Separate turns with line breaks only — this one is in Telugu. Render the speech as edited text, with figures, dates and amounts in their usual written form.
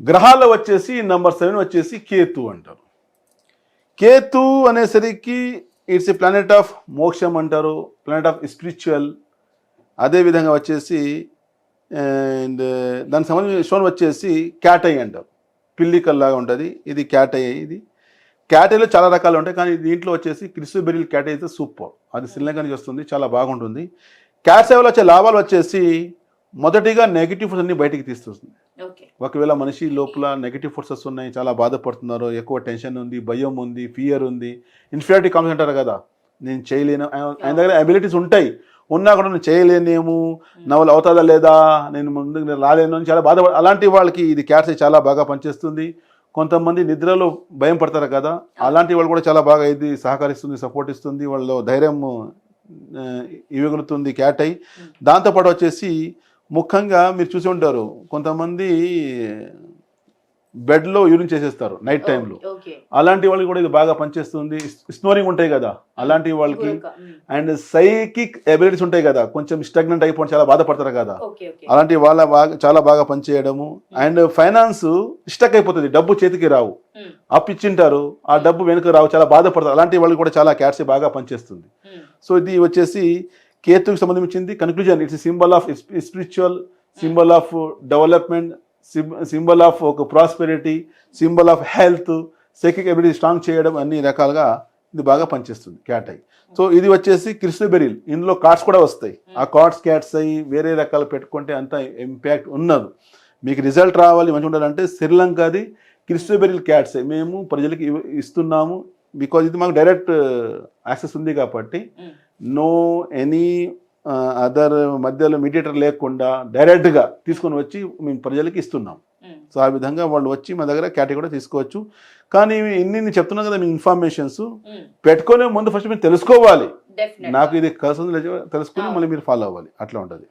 గ్రహాల్లో వచ్చేసి నెంబర్ 7 వచ్చేసి కేతు అంటారు. కేతు అనేసరికి ఇట్స్ ఏ ప్లానెట్ ఆఫ్ మోక్షం అంటారు, ప్లానెట్ ఆఫ్ స్పిరిచువల్. అదేవిధంగా వచ్చేసి అండ్ దానికి సంబంధించిన స్టోన్ వచ్చేసి క్యాటై అంటారు, పిల్లికల్లాగా ఉంటుంది. ఇది క్యాటై. ఇది క్యాటైలో చాలా రకాలు ఉంటాయి, కానీ దీంట్లో వచ్చేసి క్రిస్టోబెరిల్ క్యాటై అయితే సూపర్. అది శ్రీలంక నుంచి వస్తుంది, చాలా బాగుంటుంది. క్యాట్ సేవలో వచ్చే లాభాలు వచ్చేసి మొదటిగా నెగిటివ్ ఫోర్స్ అన్ని బయటికి తీస్తుంది. ఒకవేళ మనిషి లోపల నెగిటివ్ ఫోర్సెస్ ఉన్నాయి, చాలా బాధపడుతున్నారు, ఎక్కువ టెన్షన్ ఉంది, భయం ఉంది, ఫియర్ ఉంది, ఇన్ఫీరియారిటీ కాంప్లెక్స్ అంటారు కదా, నేను చేయలేను, ఆయన దగ్గర అబిలిటీస్ ఉంటాయి, ఉన్నా కూడా నేను చేయలేనేమో, నా వల్ల అవుతుందా లేదా, నేను ముందుకు రాలేను అని చాలా బాధపడ, అలాంటి వాళ్ళకి ఇది క్యాట్స్ చాలా బాగా పనిచేస్తుంది. కొంతమంది నిద్రలో భయం పడతారు కదా, అలాంటి వాళ్ళు కూడా చాలా బాగా ఇది సహకరిస్తుంది, సపోర్ట్ ఇస్తుంది, వాళ్ళు ధైర్యం ఇవ్వగలుగుతుంది క్యాట్ అయి. దాంతోపాటు వచ్చేసి ముఖ్యంగా మీరు చూసి ఉంటారు, కొంతమంది బెడ్లో యూరిన్ చేసేస్తారు నైట్ టైంలో, అలాంటి వాళ్ళకి కూడా ఇది బాగా పనిచేస్తుంది. స్నోరింగ్ ఉంటాయి కదా అలాంటి వాళ్ళకి, అండ్ సైకిక్ ఎబిలిటీస్ ఉంటాయి కదా, కొంచెం స్టగ్నెంట్ అయిపోయి చాలా బాధపడతారు కదా, అలాంటి వాళ్ళ చాలా బాగా పనిచేయడము. అండ్ ఫైనాన్స్ స్టక్ అయిపోతుంది, డబ్బు చేతికి రావు, అప్పు ఇచ్చింటారు, ఆ డబ్బు వెనుక రావు, చాలా బాధపడతారు, అలాంటి వాళ్ళు కూడా చాలా క్యాట్స్ బాగా పనిచేస్తుంది. సో ఇది వచ్చేసి కేతుకి సంబంధించింది. Conclusion, it's symbol of spiritual, symbol of development, symbol of ఒక prosperity, symbol of health, psychic ability strong చేయడం, అన్ని రకాలుగా ఇది బాగా పనిచేస్తుంది క్యాట్ అయి. సో ఇది వచ్చేసి క్రిస్టోబెరిల్, ఇందులో కార్డ్స్ కూడా వస్తాయి, ఆ కార్డ్స్ క్యాట్స్ అయ్యి వేరే రకాలు పెట్టుకుంటే అంత ఇంపాక్ట్ ఉన్నది. మీకు రిజల్ట్ రావాలి, మంచిగా ఉండాలంటే శ్రీలంకది క్రిస్టోబెరిల్ క్యాట్స్ మేము ప్రజలకి ఇస్తున్నాము. బికాజ్ ఇది మాకు డైరెక్ట్ యాక్సెస్ ఉంది కాబట్టి, నో ఎనీ అదర్ మధ్యలో మీడియేటర్ లేకుండా డైరెక్ట్గా తీసుకొని వచ్చి మేము ప్రజలకి ఇస్తున్నాం. సో ఆ విధంగా వాళ్ళు వచ్చి మా దగ్గర క్యాటరీ కూడా తీసుకోవచ్చు. కానీ ఇన్ని చెప్తున్నాం కదా, మీ ఇన్ఫర్మేషన్స్ పెట్టుకునే ముందు ఫస్ట్ మీరు తెలుసుకోవాలి, నాకు ఇది కలిసి తెలుసుకుని మళ్ళీ మీరు ఫాలో అవ్వాలి, అట్లా ఉంటుంది.